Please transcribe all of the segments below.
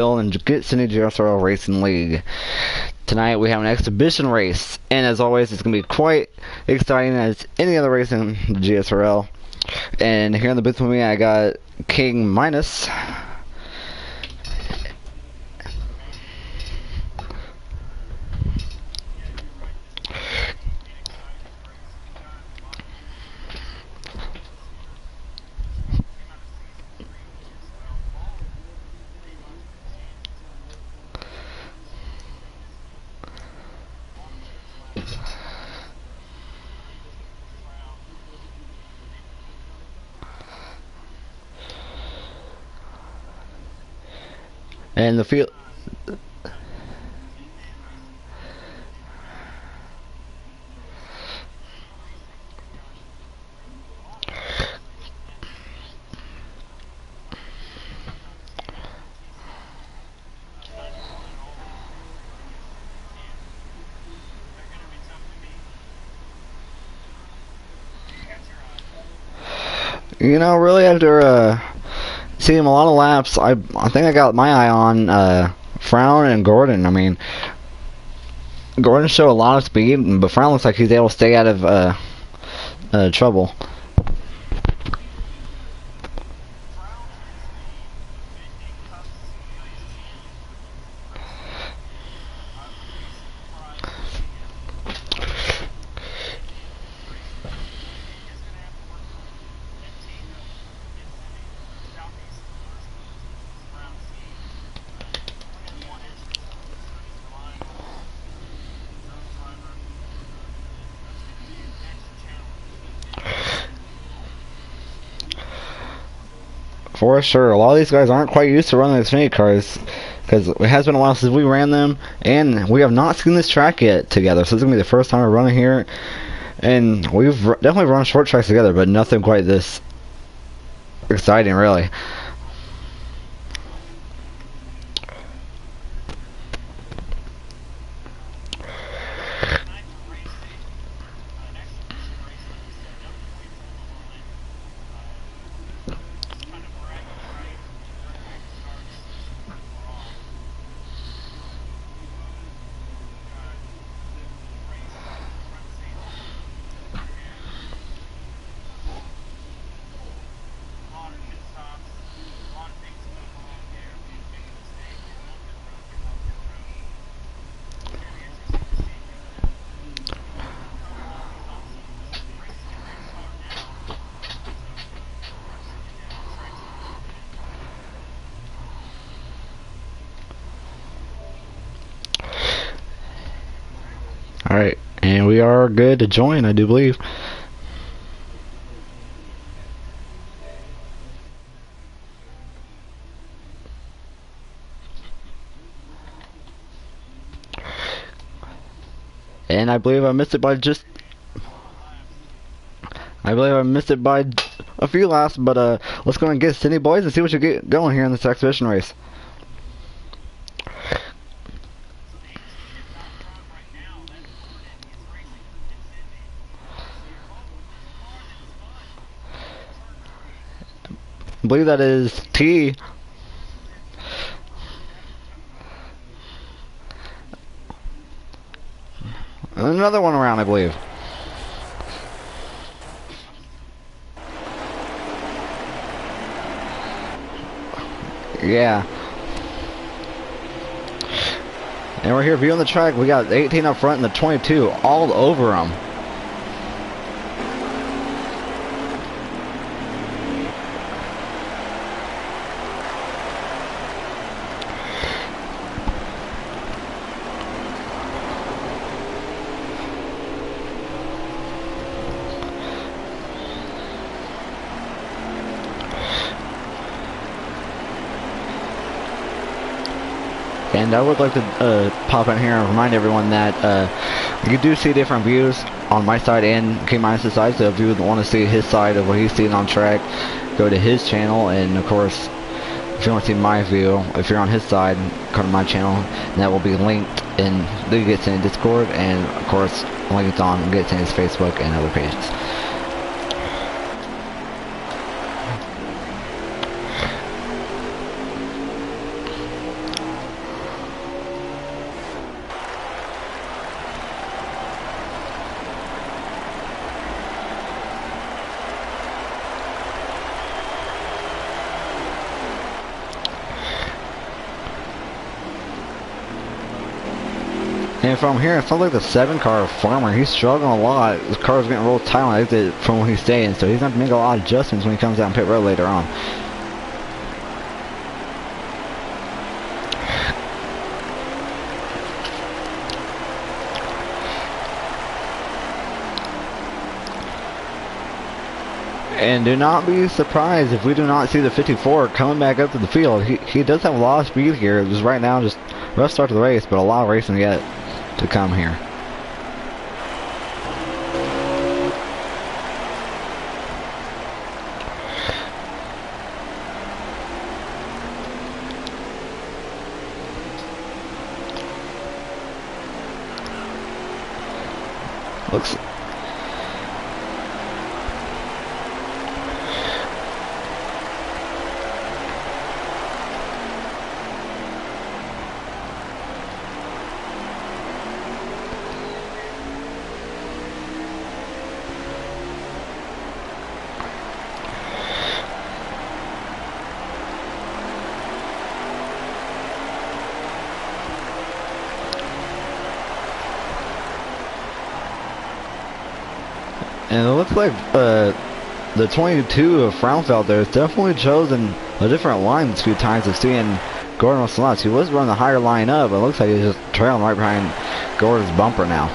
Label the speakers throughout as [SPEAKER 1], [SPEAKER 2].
[SPEAKER 1] And GSRL Racing League. Tonight we have an exhibition race, and as always, it's going to be quite exciting as any other race in the GSRL. And here in the booth with me, I got King Minus. And the field. You know, really after seeing a lot of laps, I think I got my eye on Frown and Gordon. I mean, Gordon showed a lot of speed, but Frown looks like he's able to stay out of trouble. For sure, a lot of these guys aren't quite used to running Xfinity cars because it has been a while since we ran them, and we have not seen this track yet together. So this is gonna be the first time we're running here, and we've definitely run short tracks together, but nothing quite this exciting, really. Alright, and we are good to join, I do believe. And I believe I missed it by just... I believe I missed it by a few laps, but let's go and get Cindy boys and see what you get going here in this exhibition race. I believe that is T. Another one around, I believe. Yeah. And we're here viewing the track. We got 18 up front and the 22 all over them. And I would like to pop in here and remind everyone that you do see different views on my side and King Minus' side, so if you would want to see his side of what he's seeing on track, go to his channel, and of course, if you want to see my view, if you're on his side, come to my channel, and that will be linked in the Get Sandy Discord, and of course, linked on Get Sandy's Facebook and other pages. And from here, it sounds like the 7 car Farmer. He's struggling a lot. His car's getting real tight on exit from where he's staying, so he's going to have to make a lot of adjustments when he comes down pit road later on. And do not be surprised if we do not see the 54 coming back up to the field. He does have a lot of speed here. Just right now, just rough start to the race, but a lot of racing yet to come here. Looks. And it looks like the 22 of Fraunfeld there has definitely chosen a different line this few times of seeing Gordon Russell. He was running the higher line up, but it looks like he's just trailing right behind Gordon's bumper now.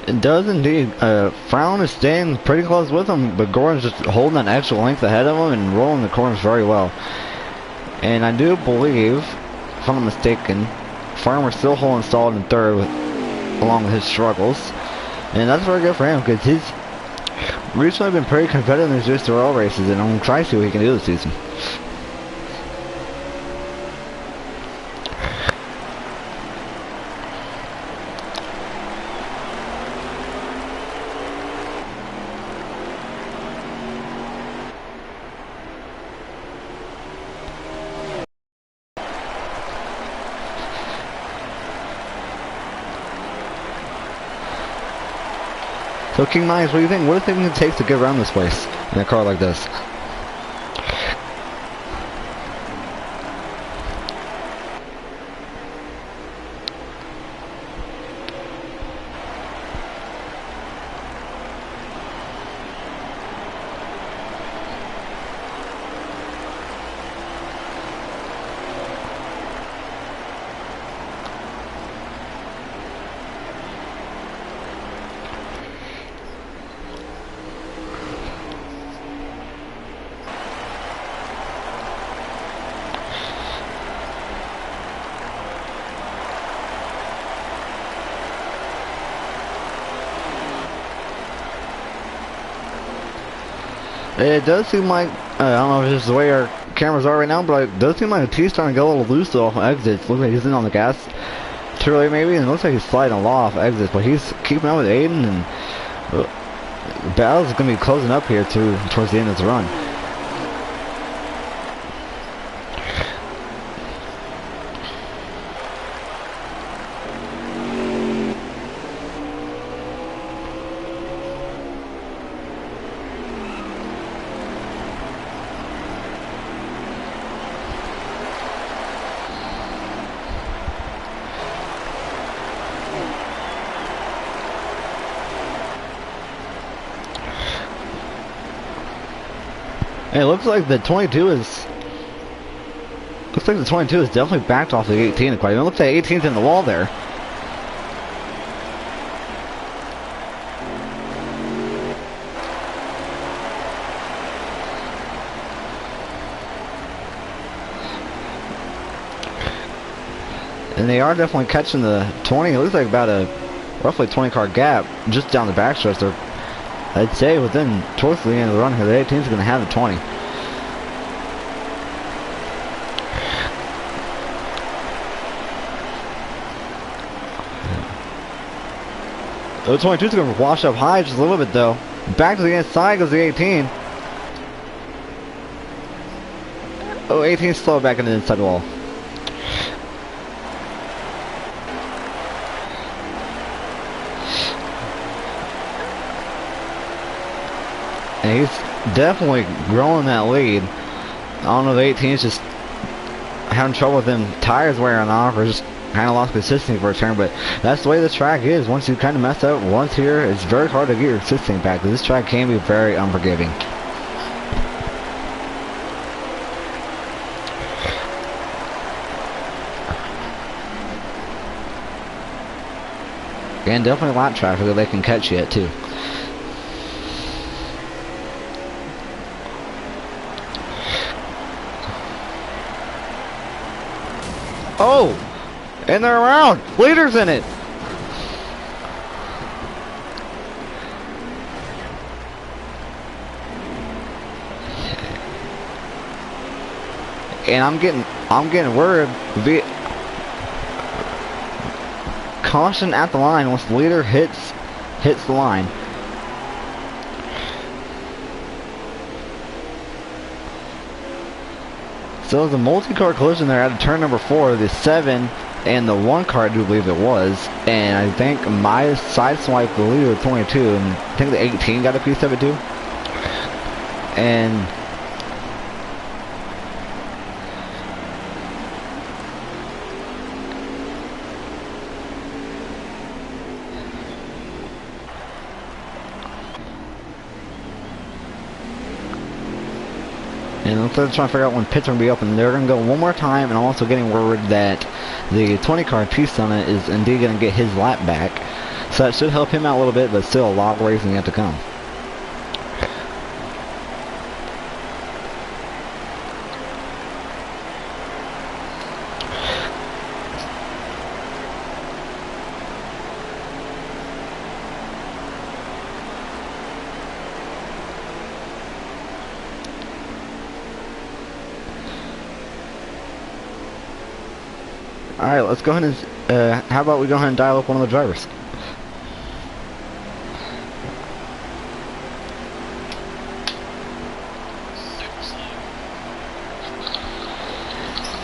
[SPEAKER 1] It does indeed. Frown is staying pretty close with him, but Gordon's just holding an extra length ahead of him and rolling the corners very well. And I do believe, if I'm not mistaken, Farmer's still holding stalled in third along with his struggles. And that's very good for him because he's recently been pretty competitive in his GSRL races, and I'm going to try to see what he can do this season. So King Myers, what do you think? What do you think it takes to get around this place in a car like this? It does seem like, I don't know if it's just the way our cameras are right now, but it does seem like the T's starting to get a little loose off exits. Looks like he's in on the gas too early maybe, and it looks like he's sliding a lot off exits, but he's keeping up with Aiden, and the battle's going to be closing up here too towards the end of the run. It looks like the 22 is. Looks like the 22 is definitely backed off the 18 quite. It looks like 18's in the wall there. And they are definitely catching the 20. It looks like about a roughly 20 car gap just down the backstretch. They're, I'd say within towards the end of the run here, the 18's going to have the 20. The 22 is going to wash up high just a little bit though. Back to the inside goes the 18. Oh, 18 slow back into the inside wall. And he's definitely growing that lead. I don't know if 18 is just having trouble with them tires wearing off or just kind of lost consistency for a turn, but that's the way this track is. Once you kind of mess up once here, it's very hard to get your consistency back. This track can be very unforgiving. And definitely lap traffic that they can catch you at too. Oh! And they're around! Leaders in it! And I'm getting worried. Caution at the line once the leader hits the line. So there's a multi-car collision there at turn number 4, the 7 and the 1 car, I do believe it was. And I think my sideswiped the leader of 22, and I think the 18 got a piece of it too. And they're trying to figure out when pits are going to be open. They're going to go one more time, and I'm also getting word that the 20 car piece on it is indeed going to get his lap back. So that should help him out a little bit, but still a lot of racing yet to come. Alright, let's go ahead and, how about we go ahead and dial up one of the drivers?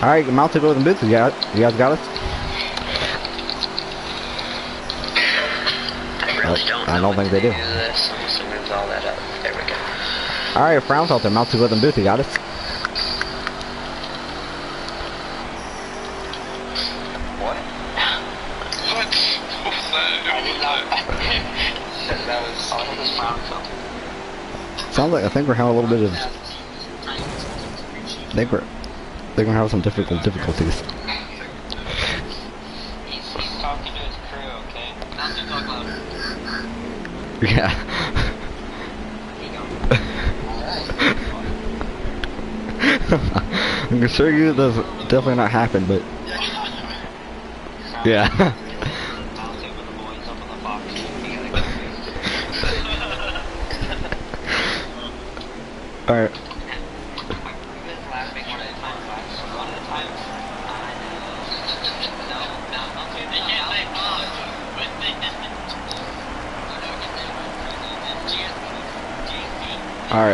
[SPEAKER 1] Alright, mount to go with the boots. You guys got us?
[SPEAKER 2] I really don't know.
[SPEAKER 1] I don't think they do.
[SPEAKER 2] This. I'm just gonna move all that up. There we go.
[SPEAKER 1] Alright, Frowns out there, mount to go with the boots. You got us? Sounds like I think we're having a little bit of. I think they're gonna have some difficulties.
[SPEAKER 2] He's talking to his crew, okay? Not to talk louder.
[SPEAKER 1] Yeah. I can assure you that's definitely not happened, but yeah. Alright.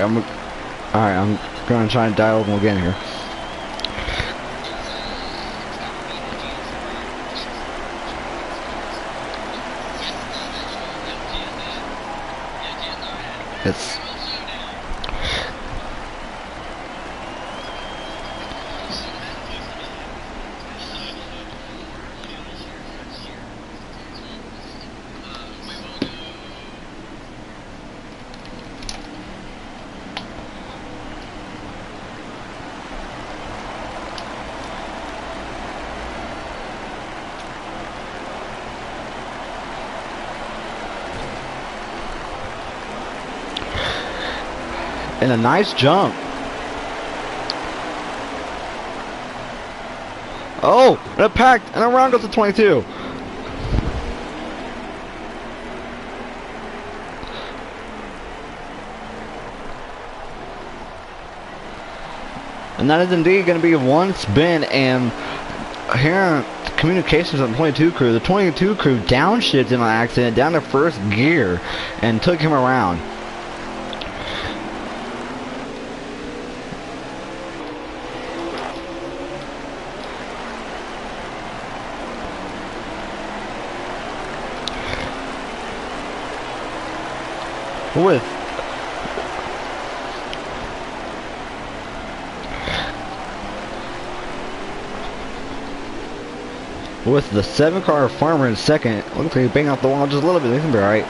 [SPEAKER 1] I'm gonna try and dial them again here. It's and a nice jump. Oh, and a packed, and around goes to 22. And that is indeed going to be one spin, and here communications on the 22 crew. The 22 crew downshifted in an accident down to first gear and took him around. With the 7-car farmer in second, looks like he's banging off the wall just a little bit. He's gonna be alright,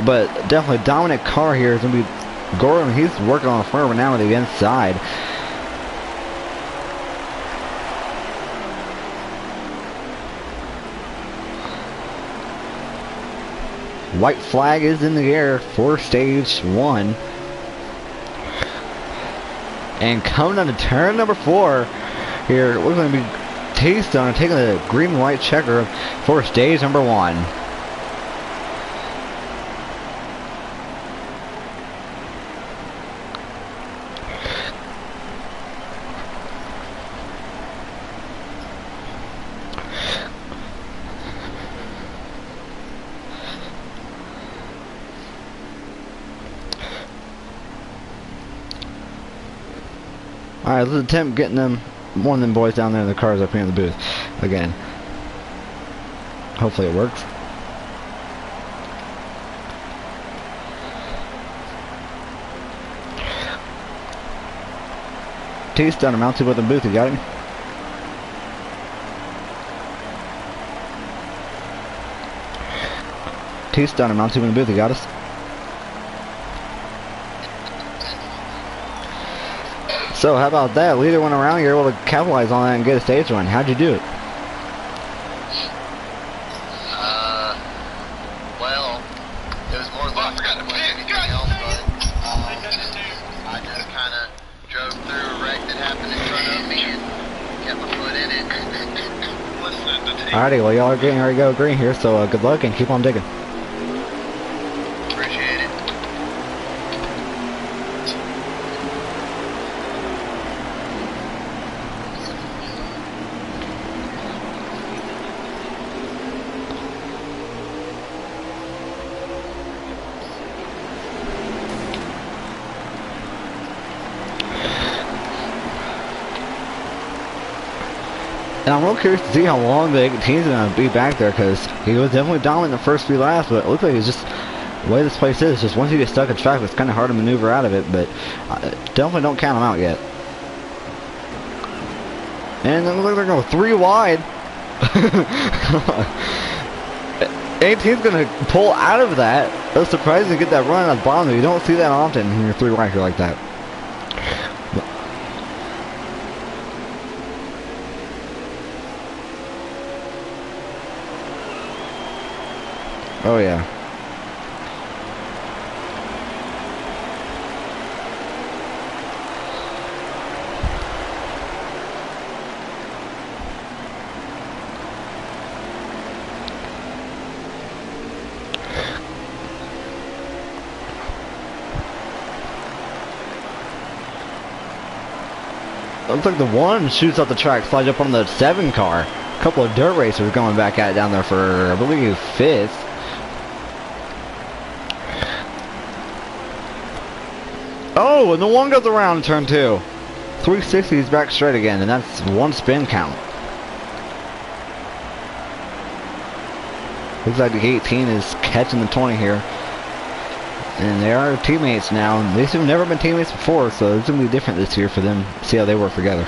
[SPEAKER 1] but definitely dominant car here is gonna be Gordon. He's working on the farmer now with the inside. White flag is in the air for stage 1. And coming on to turn number 4 here, we're going to be T-Stone taking the green and white checker for stage number 1. Alright, let's attempt getting them, one of them boys down there in the cars up here in the booth again. Hopefully it works. T's done, mounted with the booth, you got him? T's done, mounted with the booth, you got us? So how about that? Leader went around, you're able to capitalize on that and get a stage win. How'd you do it?
[SPEAKER 3] Well, it was more luck than anything else, but I just kind of drove through a wreck that happened in front of me and kept my foot in it.
[SPEAKER 1] Alrighty, well y'all are getting ready to go green here, so good luck and keep on digging.
[SPEAKER 3] Appreciate it.
[SPEAKER 1] And I'm real curious to see how long the 18's going to be back there, because he was definitely dominant in the first few laps, but it looks like it's just the way this place is. Just once you get stuck in traffic, it's kind of hard to maneuver out of it, but definitely don't count him out yet. And it looks like they're going 3 wide. 18's going to pull out of that. It was surprising to get that run at the bottom. You don't see that often when you're 3 wide here like that. Oh yeah. Looks like the 1 shoots off the track, slides up on the 7 car. A couple of dirt racers going back at it down there for, I believe, 5th. Oh, and the 1 goes around in turn 2. 360 is back straight again, and that's 1 spin count. Looks like the 18 is catching the 20 here. And they are teammates now. They've never been teammates before, so it's going to be different this year for them. See how they work together.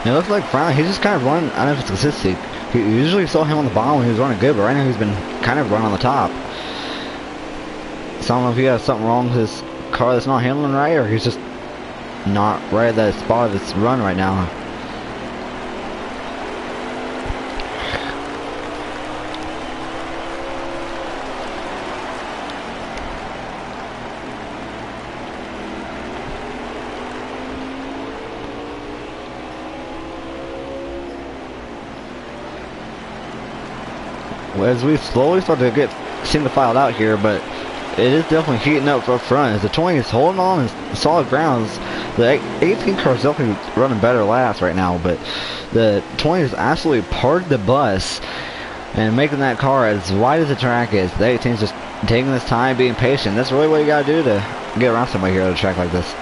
[SPEAKER 1] It looks like Brown, he's just kind of running, I don't know if it's consistent. You usually saw him on the bottom when he was running good, but right now he's been kind of running on the top. So I don't know if he has something wrong with his car that's not handling right, or he's just not right at that spot of its run right now. as we slowly start to get single filed out here, but it is definitely heating up up front as the 20 is holding on in solid grounds. The 18 car is definitely running better laps right now, but the 20 is absolutely parked the bus and making that car as wide as the track is. The 18 is just taking this time, being patient. That's really what you gotta do to get around somebody here at a track like this.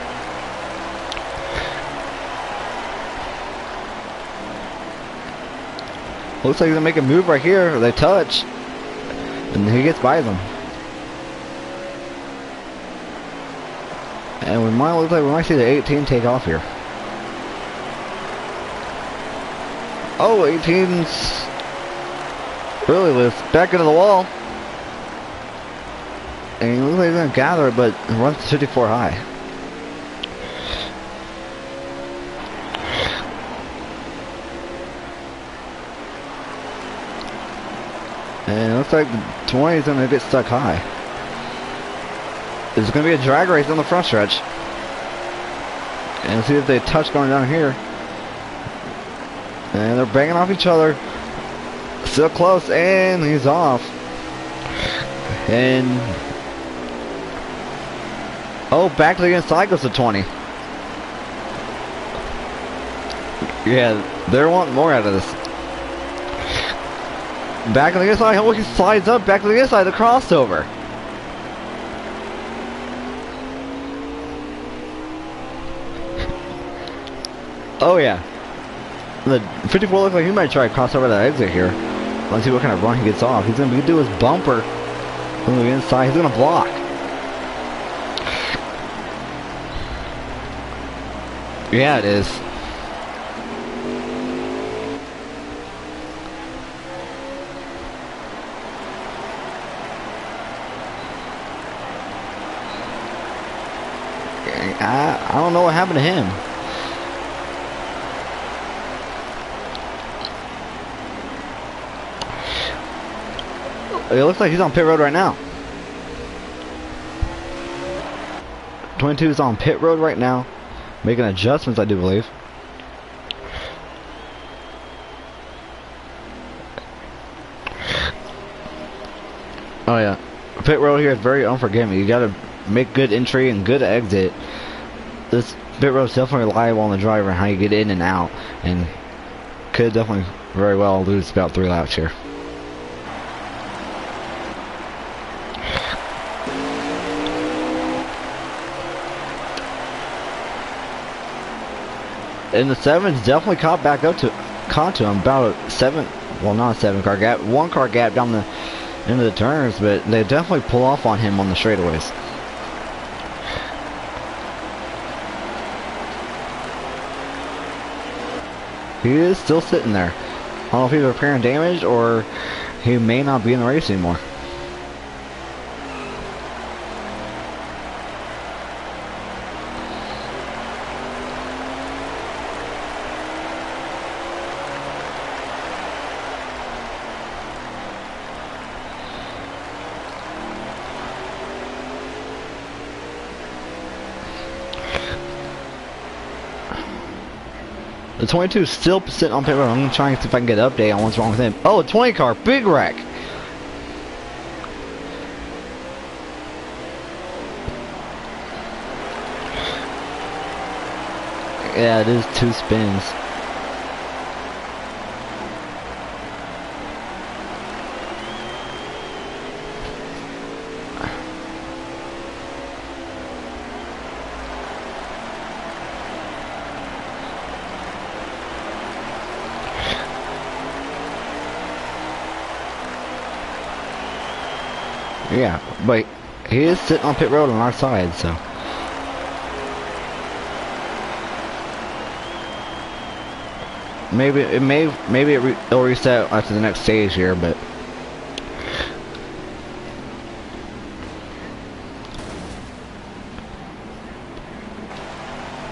[SPEAKER 1] Looks like he's gonna make a move right here. They touch, and he gets by them. And we might see the 18 take off here. Oh, 18's really loose. Back into the wall. And he looks like he's gonna gather it, but runs to 54 high. And it looks like the 20 is gonna get stuck high. There's going to be a drag race on the front stretch. And see if they touch going down here. And they're banging off each other. Still close, and he's off. And oh, back to the inside goes the 20. Yeah, they're wanting more out of this. Back to the inside. Oh, he slides up. Back to the inside. The crossover. Oh yeah, the 54 looks like he might try to cross over that exit here. Let's see what kind of run he gets off. He's gonna do his bumper from the inside. He's gonna block. Yeah, it is. I don't know what happened to him. It looks like he's on pit road right now. 22 is on pit road right now, making adjustments, I do believe. Oh yeah, pit road here is very unforgiving. You gotta make good entry and good exit. This pit road is definitely reliable on the driver and how you get in and out, and could definitely very well lose about 3 laps here. And the 7's definitely caught to him about a 7, well not a 7 car gap, 1 car gap down the into the turns, but they definitely pull off on him on the straightaways. He is still sitting there. I don't know if he's repairing damage or he may not be in the race anymore. The 22 is still sitting on pit road. I'm going to try and see if I can get an update on what's wrong with him. Oh, a 20 car, big wreck. Yeah, it is 2 spins. Yeah, but he is sitting on pit road on our side, so. Maybe it'll reset after the next stage here, but.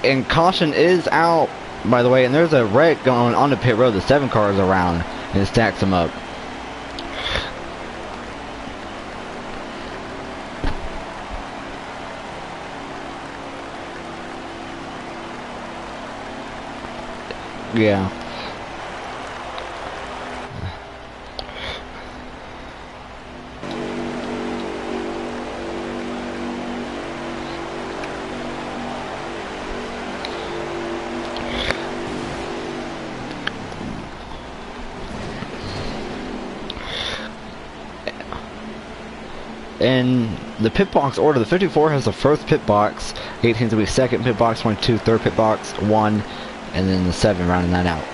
[SPEAKER 1] And caution is out, by the way, and there's a wreck going on the pit road. The 7 car is around, and it stacks them up. Yeah. In the pit box order, the 54 has the first pit box, 18 to be second pit box, 22 third pit box, 1, and then the 7 rounding that out.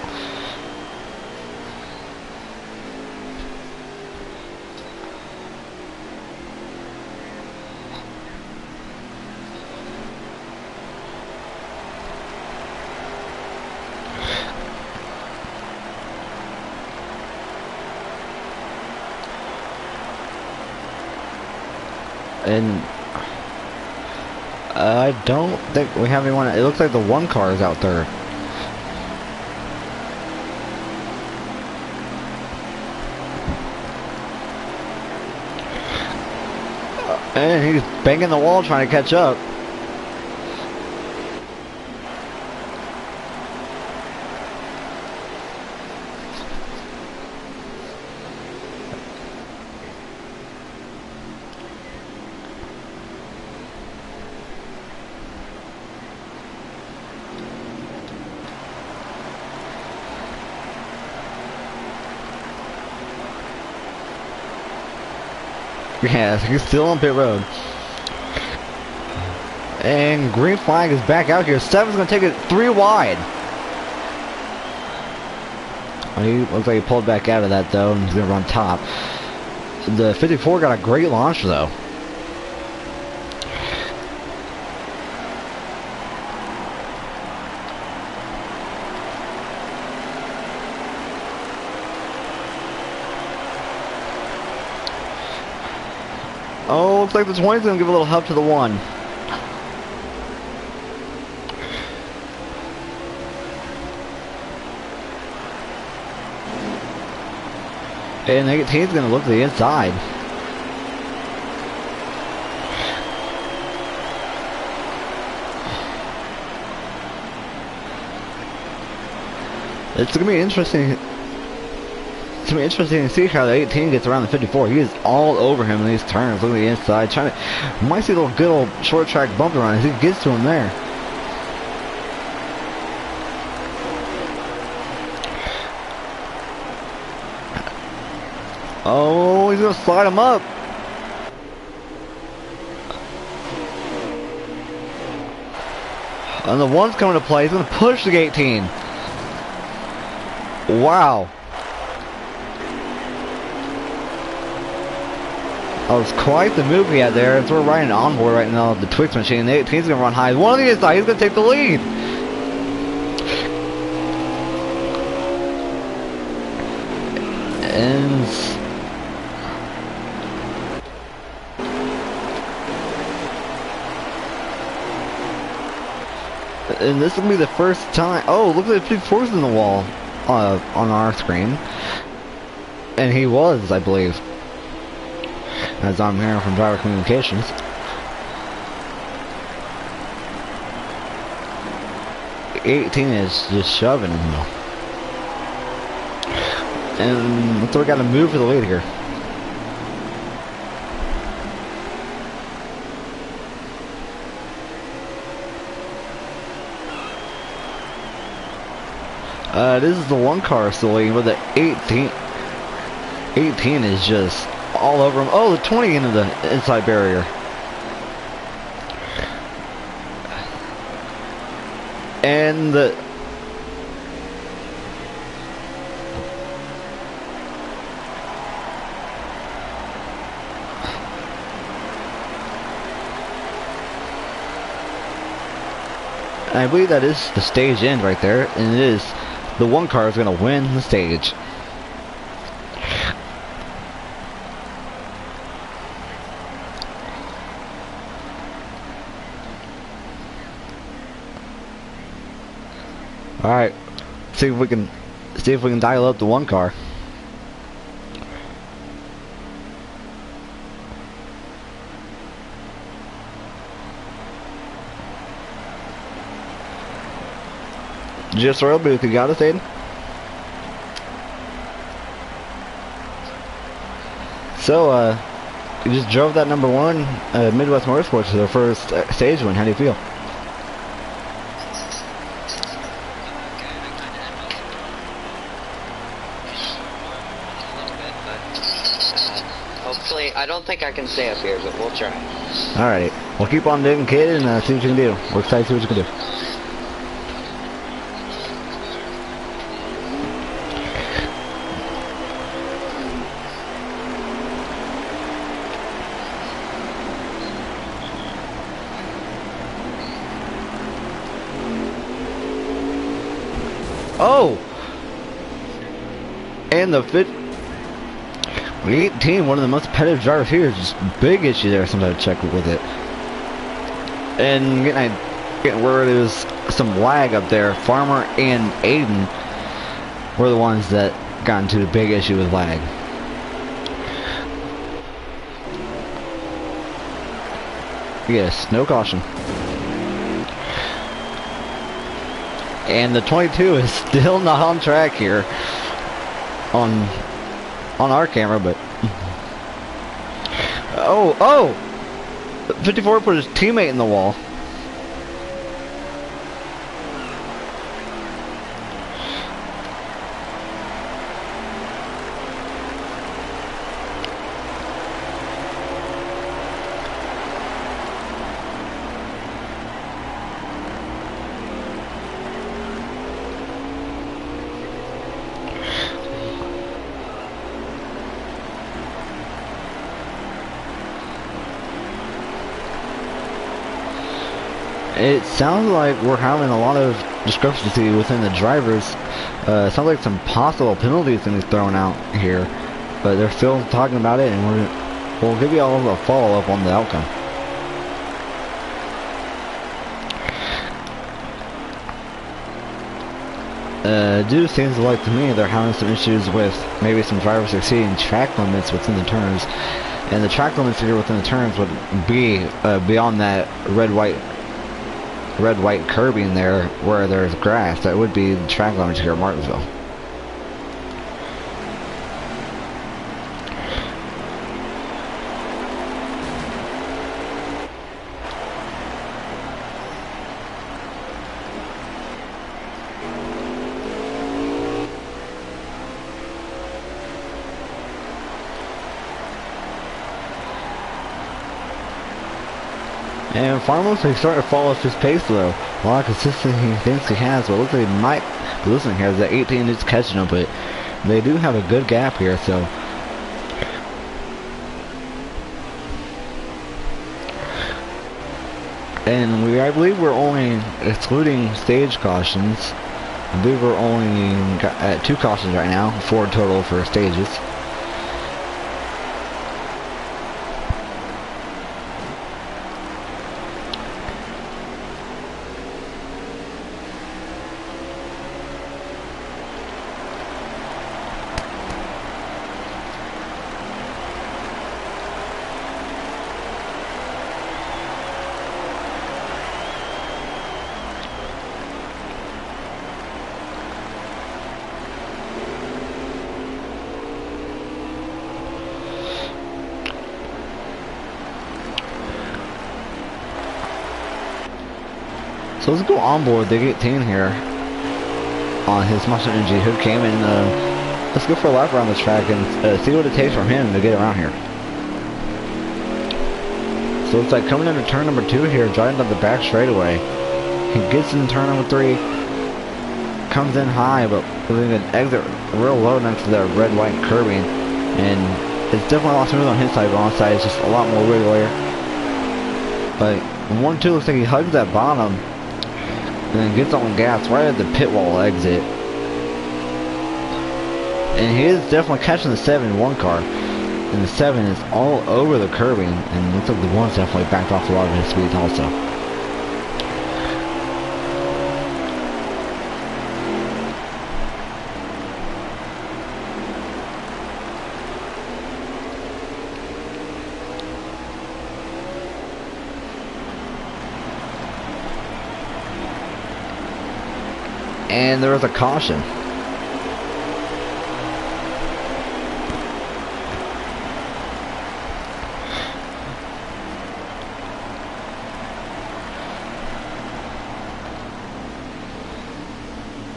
[SPEAKER 1] And I don't think we have anyone. It looks like the 1 car is out there. And he's banging the wall trying to catch up. Yeah, he's still on pit road. And green flag is back out here. 7's going to take it 3 wide. He looks like he pulled back out of that though, and he's going to run top. The 54 got a great launch though. Oh, looks like the 20's going to give a little help to the 1. And the 18's going to look to the inside. It's going to be interesting. It's going to be interesting to see how the 18 gets around the 54. He is all over him in these turns. Look at the inside. Trying to, might see a little good old short track bump around as he gets to him there. Oh, he's going to slide him up. And the 1's coming to play. He's going to push the 18. Wow. That was quite the move he had there. As we're riding onboard right now, the Twix machine. The 18's going to run high. One on the inside. He's going to take the lead. And this will be the first time. Oh, look at the 54's in the wall on our screen. And he was, I believe. As I'm hearing from driver communications. $18 is just shoving him though. And looks like we got to move for the lead here. This is the 1 car still leading, but the 18 is just all over him. Oh, the 20 into the inside barrier. And the I believe that is the stage end right there, and it is the 1 car is going to win the stage. All right, see if we can dial up the 1 car. GSRL booth, you got us, Aiden? So, you just drove that number 1 Midwest Motorsports to their first stage win. How do you feel?
[SPEAKER 2] Hopefully, I don't think I can stay up here, but we'll try.
[SPEAKER 1] Alrighty. We'll keep on digging, kid, and see what you can do. We're excited to see what you can do. Oh! And the 18, one of the most competitive drivers here, just big issue there. Sometimes check with it. And getting where there's some lag up there. Farmer and Aiden were the ones that got into the big issue with lag. Yes, no caution. And the 22 is still not on track here on our camera, but oh 54 put his teammate in the wall. It sounds like we're having a lot of discrepancy within the drivers. Sounds like some possible penalties going to be thrown out here, but they're still talking about it, and we'll give you all a follow-up on the outcome. It seems like to me they're having some issues with maybe some drivers exceeding track limits within the turns, and the track limits here within the turns would be beyond that red-white curbing there where there's grass. That would be the track limits here at Martinsville. And Farmer looks like he's starting to fall off his pace though. A lot of consistency he thinks he has, but it looks like he might be losing here. That 18 is catching him, but they do have a good gap here, so. And I believe we're only, excluding stage cautions, I believe we're only at 2 cautions right now, 4 total for stages. So let's go on board the 18 here on his Monster Energy Hood Cam, and let's go for a lap around the track and see what it takes from him to get around here. So it's like coming into turn number 2 here, driving down the back straightaway. He gets in turn number 3, comes in high, but we're going to exit real low next to that red-white curbing, and it's definitely a lot smoother on his side, but on his side it's just a lot more wiggly. But 1-2 looks like he hugs that bottom, and then gets on gas right at the pit wall exit. And he is definitely catching the 7-1 car. And the 7 is all over the curbing. And looks like the 1's definitely backed off a lot of his speeds also. And there was a caution.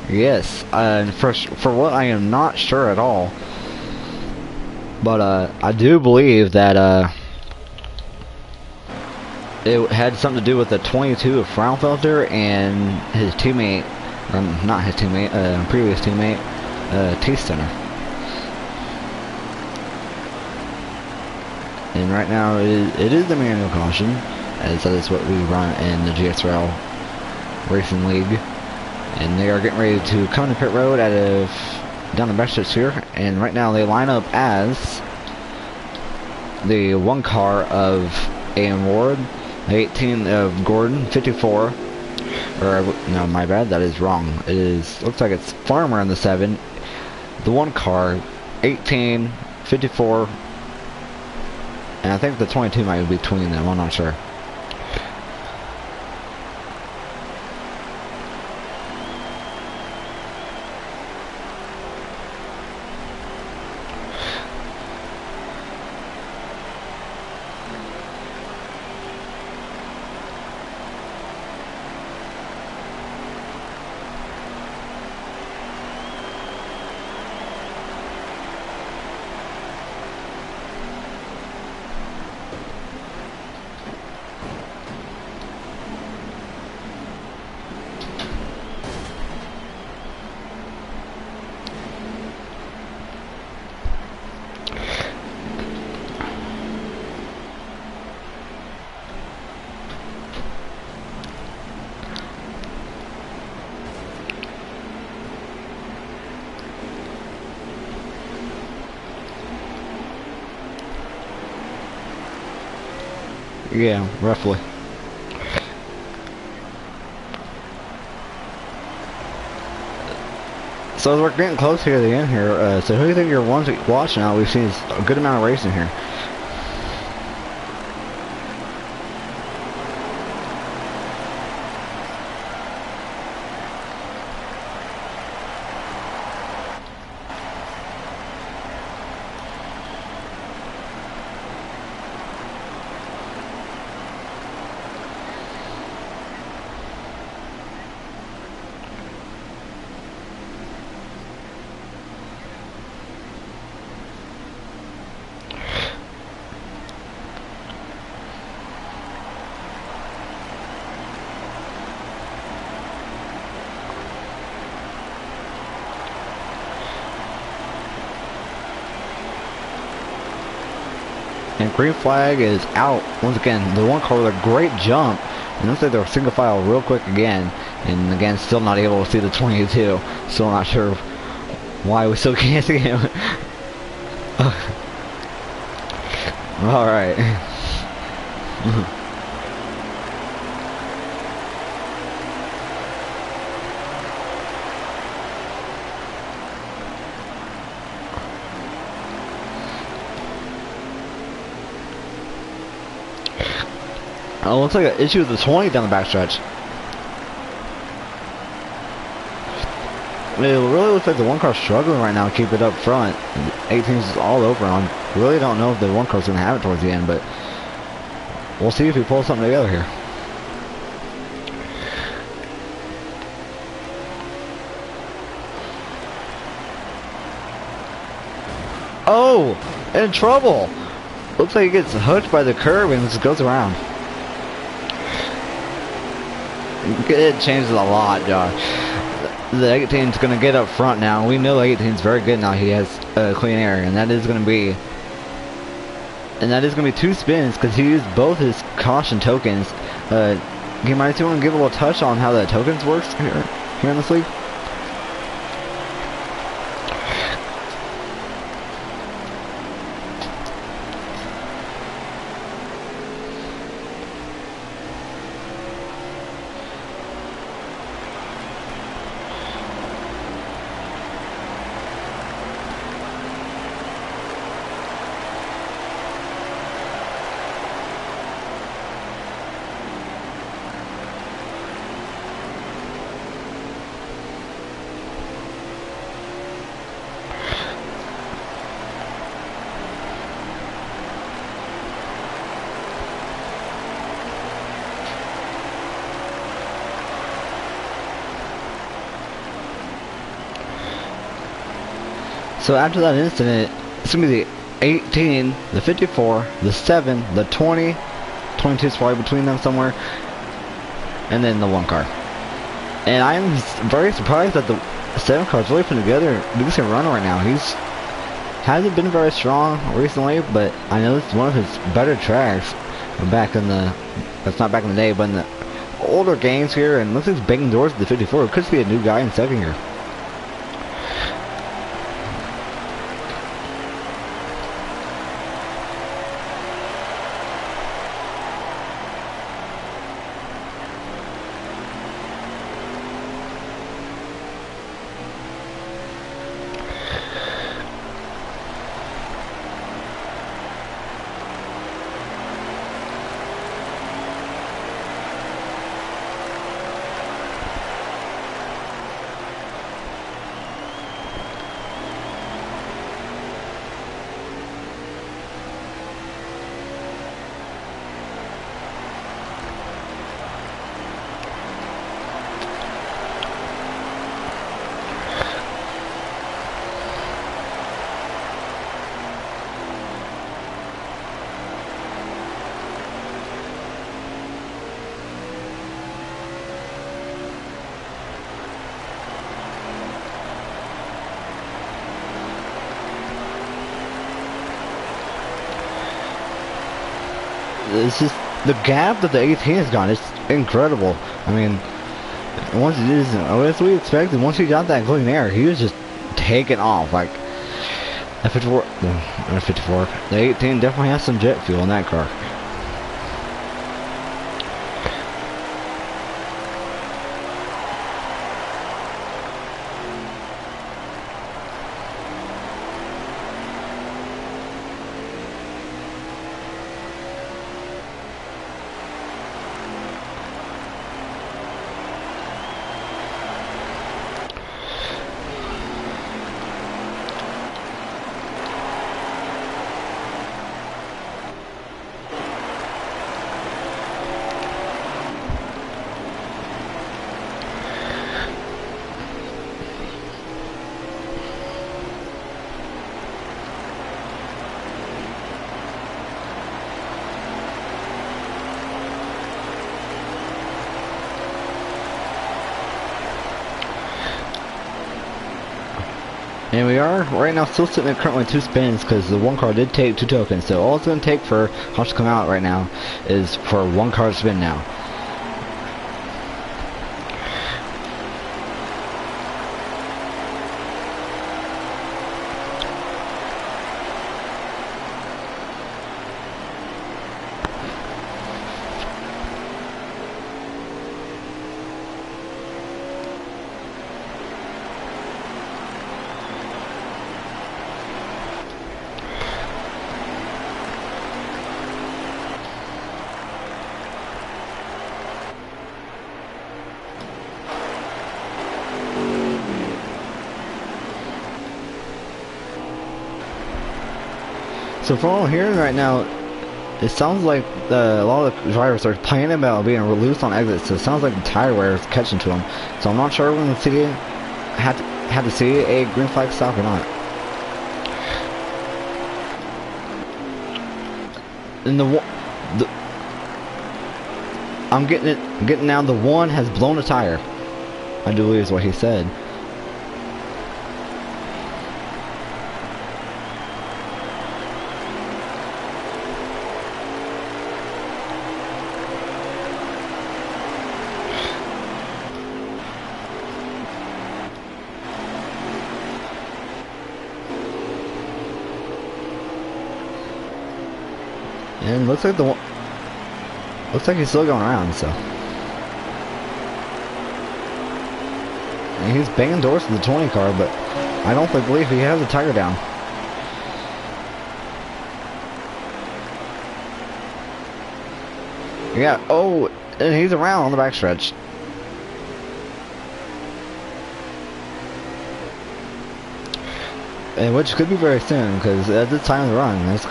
[SPEAKER 1] Yes, and for what I am not sure at all, But I do believe that it had something to do with the 22 of Fraunfelter and his teammate, or not his teammate, previous teammate, T Center. And right now it is the manual caution, as that is what we run in the GSRL Racing League. And they are getting ready to come to pit road down the backstretch here. And right now they line up as the 1 car of A.M. Ward, the 18 of Gordon, 54. Or no, my bad, that is wrong. It is, looks like it's Farmer in the 7. The 1 car, 18, 54. And I think the 22 might be between them, I'm not sure. Yeah, roughly. So as we're getting close here to the end here, so who do you think you're ones watching now? We've seen a good amount of racing here. And green flag is out. Once again, the 1 car with a great jump. And looks like they're single file real quick again. And again, still not able to see the 22. Still not sure why we still can't see him. Alright. Oh, looks like an issue with the 20 down the backstretch. It really looks like the 1 car's struggling right now to keep it up front. 18's all over on. Really don't know if the 1 car's going to have it towards the end, but we'll see if he pulls something together here. Oh, in trouble. Looks like he gets hooked by the curb and just goes around. It changes a lot, Josh. The 18's going to get up front now. We know the 18's very good now. He has clean air, and that is going to be 2 spins because he used both his caution tokens. You might want to give a little touch on how the tokens works here in this league. So after that incident, it's going to be 18, the 54, the 7, the 20, 22 is probably between them somewhere, and then the 1 car. And I'm very surprised that the 7 car is really putting together a decent run right now. He's hasn't been very strong recently, but I know it's one of his better tracks back in the, that's not back in the day, but in the older games here, and looks like he's banging doors with the 54. It could be a new guy in second here. It's just the gap that the 18 has gone. It's incredible. I mean, once it is, as we expected, once he got that clean air, he was just taking off. Like the 54, the 18 definitely has some jet fuel in that car. And we are right now still sitting at currently 2 spins because the 1 car did take 2 tokens. So all it's going to take for Hush to come out right now is for 1 car to spin now. So from what I'm hearing right now, it sounds like a lot of the drivers are complaining about being loose on exits. So it sounds like the tire wear is catching to them. So I'm not sure when the city had to see a green flag stop or not. And I'm getting now the 1 has blown a tire. I do believe is what he said. And looks like he's still going around, so. And he's banging doors to the 20 car, but I don't believe he has the tire down. Yeah, oh, and he's around on the backstretch. And which could be very soon, because at this time of the run, it's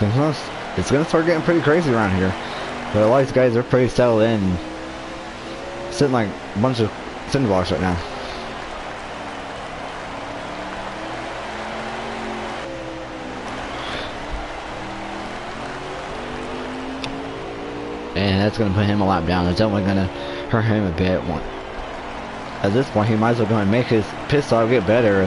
[SPEAKER 1] gonna start getting pretty crazy around here. But a lot of these guys are pretty settled in, sitting like a bunch of cinder blocks right now. and that's going to put him a lap down. It's definitely going to hurt him a bit. At this point, he might as well go and make his pit stop get better.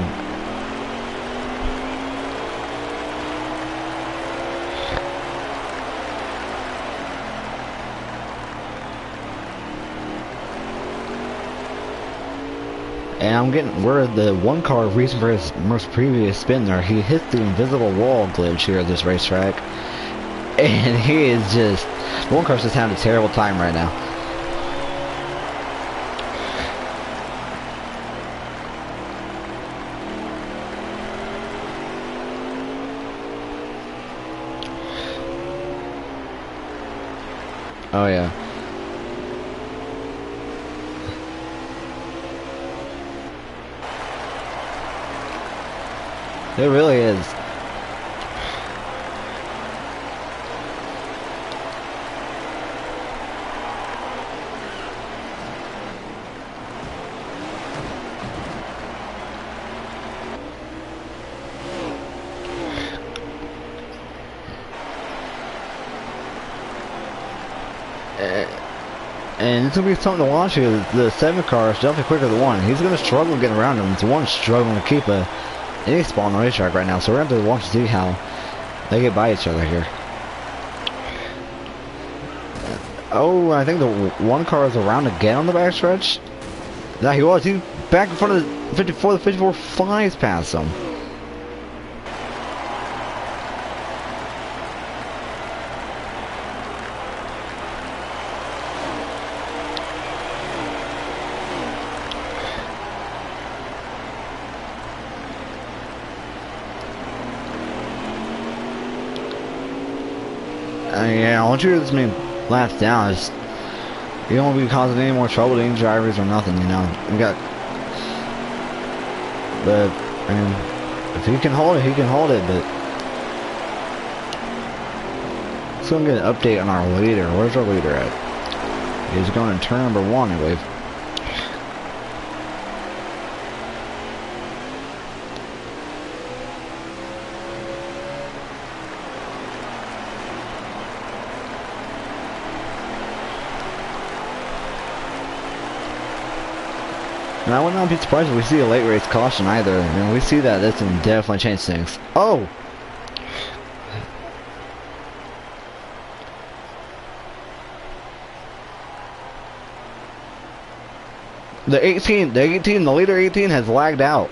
[SPEAKER 1] And I'm getting where the one car reason for his most previous spin there. He hit the invisible wall glitch here at this racetrack, and he is just, the one car's just having a terrible time right now. Oh yeah. It really is. And it's going to be something to watch here. The 7 car is definitely quicker than 1. He's going to struggle getting around him. The 1's struggling to keep any spot on the racetrack right now. So we're going to have to watch to see how they get by each other here. Oh, I think the 1 car is around again on the backstretch. Yeah, he was. He's back in front of the 54. The 54 flies past him. Yeah, I want you to just make laps down. You don't want to be causing any more trouble to any drivers or nothing, you know. We got, but I mean, if he can hold it, he can hold it. But let's go and get an update on our leader. Where's our leader at? He's going in turn number 1, I believe. And I would not be surprised if we see a late race caution either. And we see that, this can definitely change things. Oh! The 18, the leader 18 has lagged out.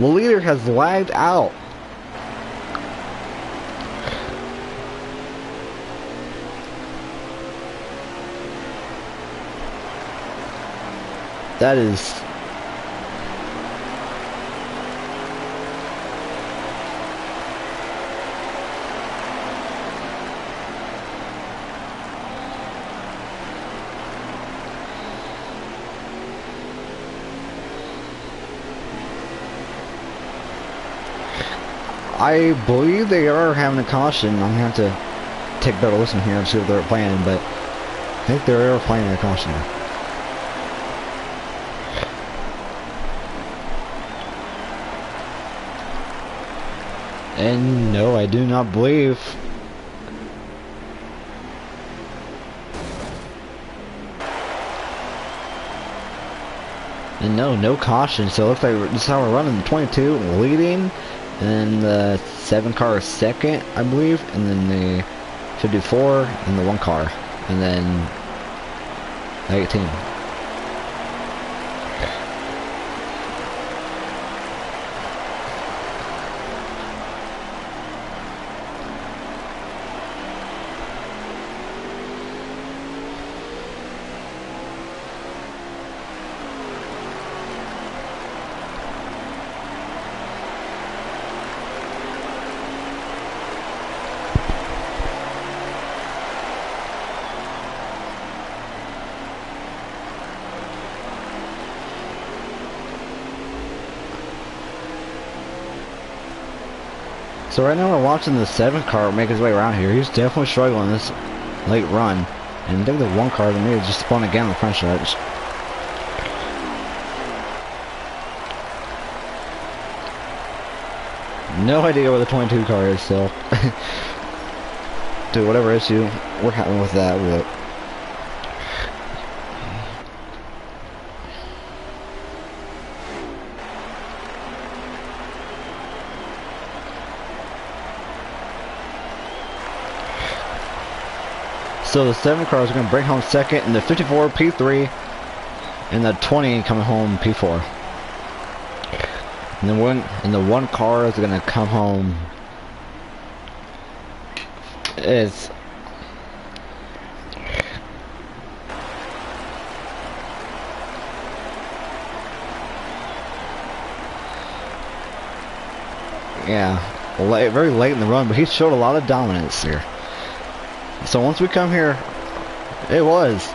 [SPEAKER 1] The leader has lagged out. That is... I believe they are having a caution. I'm going to have to take a better listen here and see what they're playing, but I think they are playing a caution. And no, I do not believe. And no caution. So it looks like this is how we're running. The 22 leading, and the 7 car is second, I believe, and then the 54 and the 1 car, and then 18. So right now we're watching the 7 car make his way around here. He's definitely struggling this late run. And I think the 1 car to me just spun again on the front stretch. No idea where the 22 car is still. to whatever issue we're having with that. But so the 7 cars are going to bring home second, and the 54 P3, and the 20 coming home P4. And the one car is going to come home. It's very late in the run, but he showed a lot of dominance here. So once we come here, it was.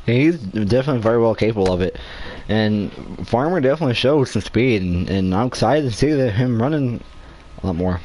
[SPEAKER 1] He's definitely very well capable of it, and Farmer definitely showed some speed, and I'm excited to see him running a lot more.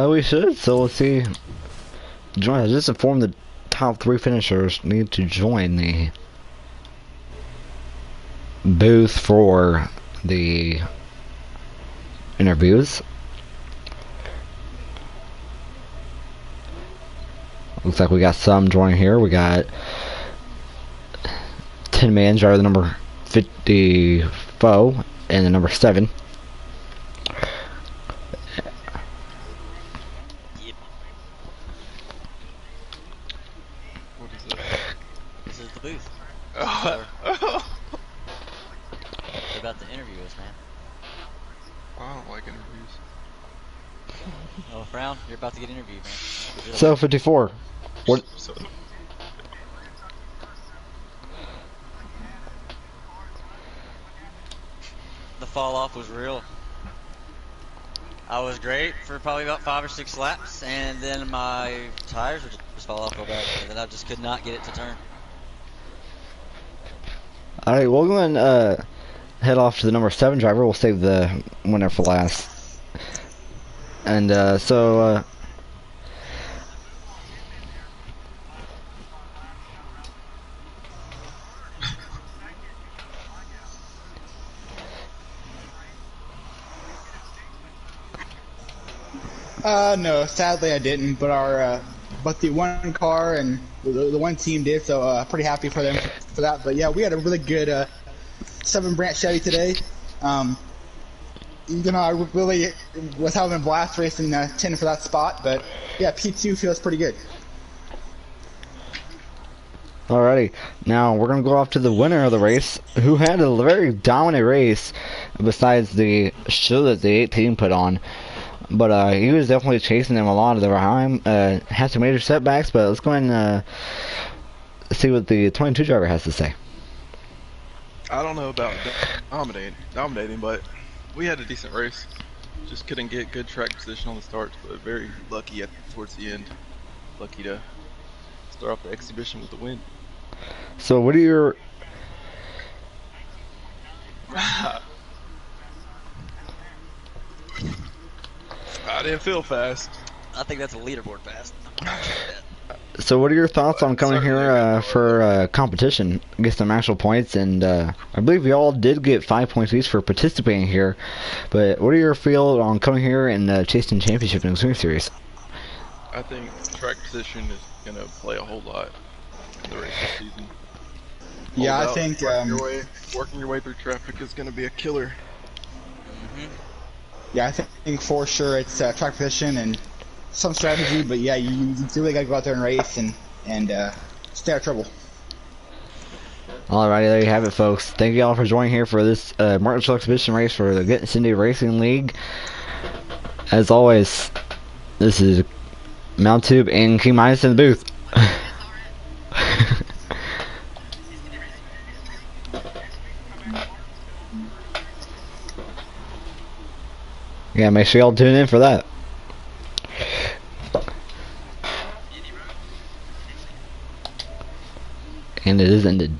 [SPEAKER 1] We should, so let's see. Join. I just informed the top 3 finishers need to join the booth for the interviews. Looks like we got some joining here. We got 10 man driver, the number 54 and the number 7.
[SPEAKER 4] About the interviews, man.
[SPEAKER 5] I don't like interviews.
[SPEAKER 4] Oh, Frown, you're about to get interviewed, man.
[SPEAKER 1] So 54. What?
[SPEAKER 4] The fall off was real. I was great for probably about 5 or 6 laps, and then my tires would just fall off real bad, and then I just could not get it to turn.
[SPEAKER 1] Alright, we'll go and head off to the number 7 driver. We'll save the winner for last. And so
[SPEAKER 6] no, sadly I didn't, but but the one car and the one team did, so pretty happy for them for that. But yeah, we had a really good 7 branch Chevy today. You know, I really was having a blast racing 10 for that spot, but yeah, P2 feels pretty good.
[SPEAKER 1] alrighty, now we're gonna go off to the winner of the race, who had a very dominant race besides the show that the 18 put on. But he was definitely chasing them a lot of the time. Had some major setbacks, but let's go ahead and see what the 22 driver has to say.
[SPEAKER 5] I don't know about dominating, but we had a decent race. Just couldn't get good track position on the starts, but very lucky towards the end. Lucky to start off the exhibition with the win.
[SPEAKER 1] So what are your...
[SPEAKER 5] I didn't feel fast.
[SPEAKER 4] I think that's a leaderboard pass.
[SPEAKER 1] So what are your thoughts on coming here for competition, get some actual points, and I believe you all did get 5 points each for participating here, but what are your feel on coming here and chasing championship in the Swing Series?
[SPEAKER 5] I think track position is going to play a whole lot in the race this season.
[SPEAKER 6] Yeah, I think
[SPEAKER 5] working your way through traffic is going to be a killer.
[SPEAKER 6] Yeah, I think for sure it's track position and some strategy, but yeah, you really got to go out there and race and stay out of trouble.
[SPEAKER 1] Alrighty, there you have it, folks. Thank you all for joining here for this Martinsville exhibition race for the Get Cindy Racing League. As always, this is MountTube and King Midas in the booth. Yeah, make sure y'all tune in for that. And it is ended.